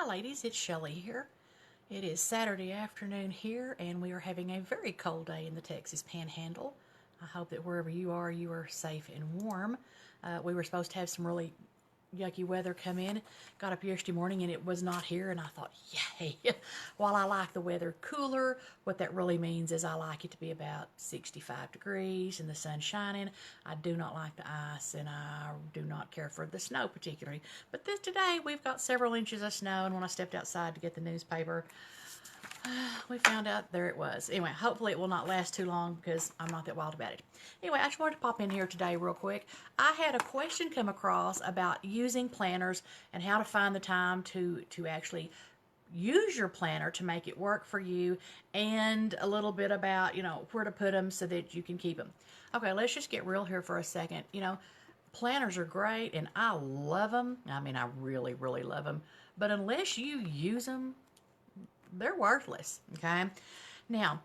Hi ladies, it's Shelly here. It is Saturday afternoon here and we are having a very cold day in the Texas Panhandle. I hope that wherever you are safe and warm. We were supposed to have some really yucky weather come in. Got up yesterday morning and it was not here, and I thought, yay. While I like the weather cooler, what that really means is I like it to be about 65 degrees and the sun shining. I do not like the ice, and I do not care for the snow particularly. But today we've got several inches of snow, and when I stepped outside to get the newspaper, we found out there it was. Anyway, hopefully it will not last too long because I'm not that wild about it. Anyway, I just wanted to pop in here today real quick. I had a question come across about using planners and how to find the time to actually use your planner to make it work for you, and a little bit about, where to put them so that you can keep them. Okay, let's just get real here for a second. Planners are great and I love them. I mean, I really, really love them. But unless you use them, they're worthless, okay? Now,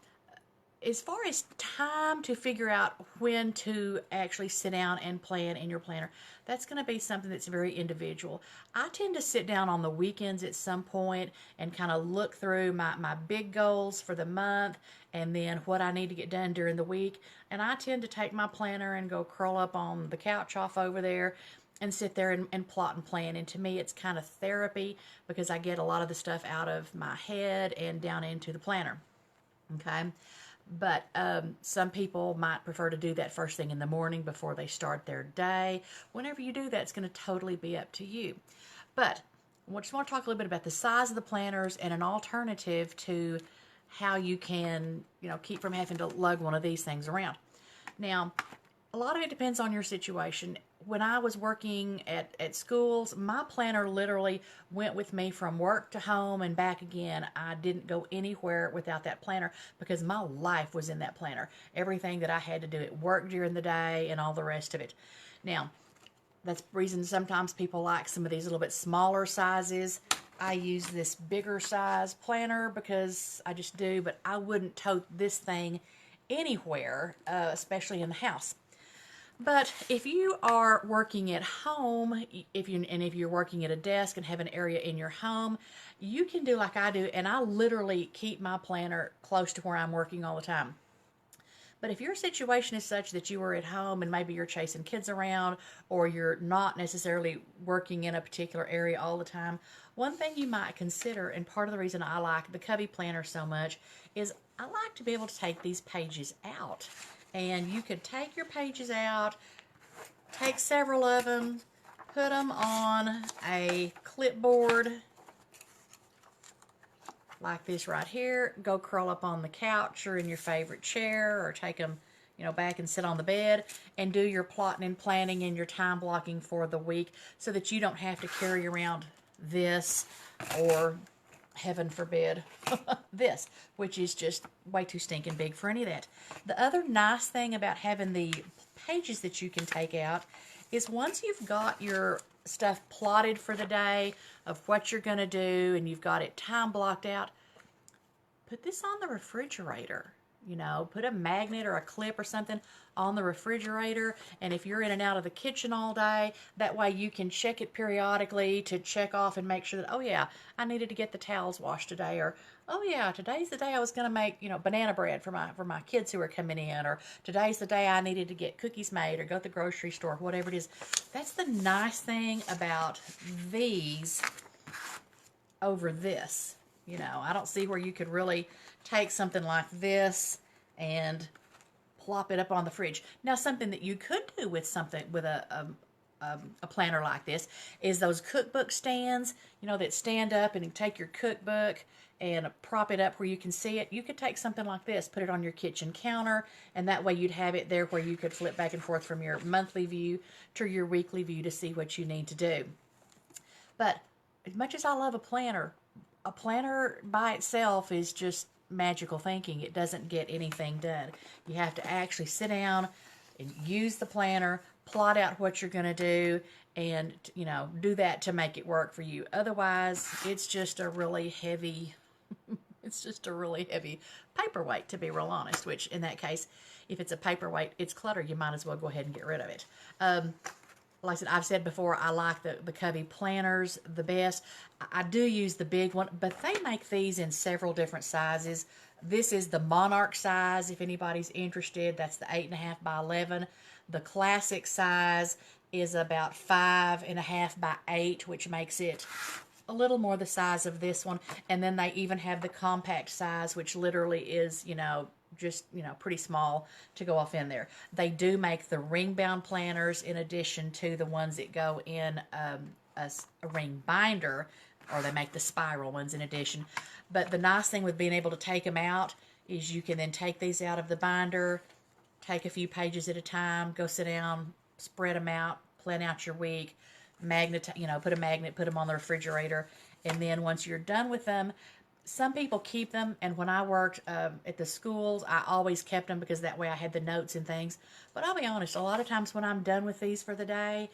as far as time to figure out when to actually sit down and plan in your planner, that's going to be something that's very individual. I tend to sit down on the weekends at some point and kind of look through my big goals for the month and then what I need to get done during the week. And I tend to take my planner and go curl up on the couch off over there and sit there and plot and plan. And to me, it's kind of therapy because I get a lot of the stuff out of my head and down into the planner, okay? But some people might prefer to do that first thing in the morning before they start their day. Whenever you do that, it's going to totally be up to you. But I just want to talk a little bit about the size of the planners and an alternative to how you can, keep from having to lug one of these things around. Now, a lot of it depends on your situation. When I was working at schools, my planner literally went with me from work to home and back again. I didn't go anywhere without that planner because my life was in that planner. Everything that I had to do at work during the day and all the rest of it. Now, that's the reason sometimes people like some of these little bit smaller sizes. I use this bigger size planner because I just do, but I wouldn't tote this thing anywhere, especially in the house. But if you are working at home, if you're working at a desk and have an area in your home, you can do like I do, and I literally keep my planner close to where I'm working all the time. But if your situation is such that you are at home and maybe you're chasing kids around, or you're not necessarily working in a particular area all the time, one thing you might consider, and part of the reason I like the Cubby planner so much, is I like to be able to take these pages out. And you could take your pages out, take several of them, put them on a clipboard like this right here, go curl up on the couch or in your favorite chair, or take them, back and sit on the bed and do your plotting and planning and your time blocking for the week so that you don't have to carry around this, or heaven forbid, this, which is just way too stinking big for any of that. The other nice thing about having the pages that you can take out is once you've got your stuff plotted for the day of what you're going to do and you've got it time blocked out, put this on the refrigerator. Put a magnet or a clip or something on the refrigerator, and if you're in and out of the kitchen all day, that way you can check it periodically to check off and make sure that, oh yeah, I needed to get the towels washed today, or oh yeah, today's the day I was going to make, banana bread for my kids who are coming in, or today's the day I needed to get cookies made or go to the grocery store, whatever it is. That's the nice thing about these over this. I don't see where you could really take something like this and plop it up on the fridge. Now, something that you could do with a planner like this is those cookbook stands, that stand up, and you take your cookbook and prop it up where you can see it. You could take something like this, put it on your kitchen counter, and that way you'd have it there where you could flip back and forth from your monthly view to your weekly view to see what you need to do. But as much as I love a planner by itself is just magical thinking. It doesn't get anything done. You have to actually sit down and use the planner, plot out what you're going to do, and do that to make it work for you. Otherwise, it's just a really heavy paperweight, to be real honest, which in that case, if it's a paperweight, it's clutter. You might as well go ahead and get rid of it. like I said, I've said before, I like the Covey planners the best. I do use the big one, but they make these in several different sizes. This is the Monarch size, if anybody's interested. That's the 8.5 by 11. The classic size is about 5.5 by 8, which makes it a little more the size of this one. And then they even have the compact size, which literally is, just, pretty small to go off in there. They do make the ring bound planners in addition to the ones that go in a ring binder, or they make the spiral ones in addition. But the nice thing with being able to take them out is you can then take these out of the binder, take a few pages at a time, go sit down, spread them out, plan out your week, put a magnet, put them on the refrigerator, and then once you're done with them, some people keep them, and when I worked at the schools, I always kept them because that way I had the notes and things. But I'll be honest, a lot of times when I'm done with these for the day,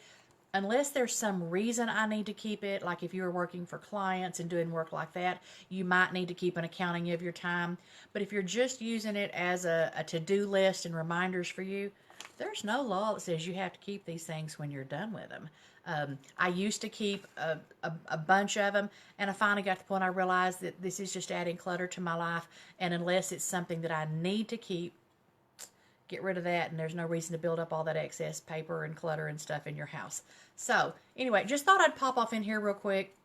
unless there's some reason I need to keep it, like if you were working for clients and doing work like that, you might need to keep an accounting of your time. But if you're just using it as a to-do list and reminders for you, there's no law that says you have to keep these things when you're done with them. I used to keep a bunch of them, and I finally got to the point I realized that this is just adding clutter to my life, and unless it's something that I need to keep, get rid of that, and there's no reason to build up all that excess paper and clutter and stuff in your house. So anyway, just thought I'd pop off in here real quick.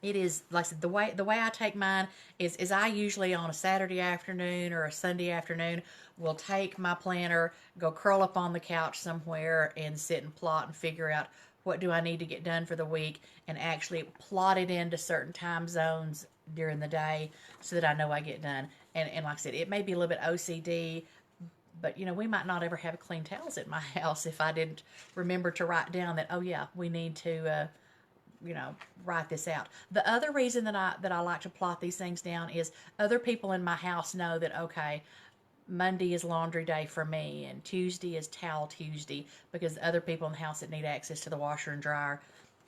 It is, like I said, the way I take mine is I usually on a Saturday afternoon or a Sunday afternoon will take my planner, go curl up on the couch somewhere and sit and plot and figure out what do I need to get done for the week, and actually plot it into certain time zones during the day so that I know I get done. And like I said, it may be a little bit OCD, but we might not ever have clean towels at my house if I didn't remember to write down that, oh yeah, we need to write this out. The other reason that I like to plot these things down is other people in my house know that, okay, Monday is laundry day for me and Tuesday is towel Tuesday, because other people in the house that need access to the washer and dryer.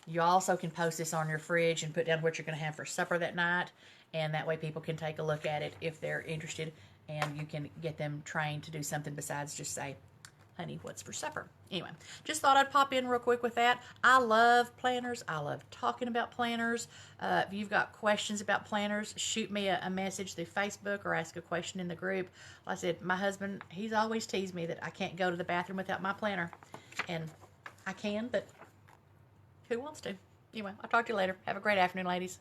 You also can post this on your fridge and put down what you're going to have for supper that night, and that way people can take a look at it if they're interested, and you can get them trained to do something besides just say, honey, what's for supper? Anyway, just thought I'd pop in real quick with that. I love planners. I love talking about planners. If you've got questions about planners, shoot me a message through Facebook or ask a question in the group. Like I said, my husband, he's always teased me that I can't go to the bathroom without my planner. And I can, but who wants to? Anyway, I'll talk to you later. Have a great afternoon, ladies.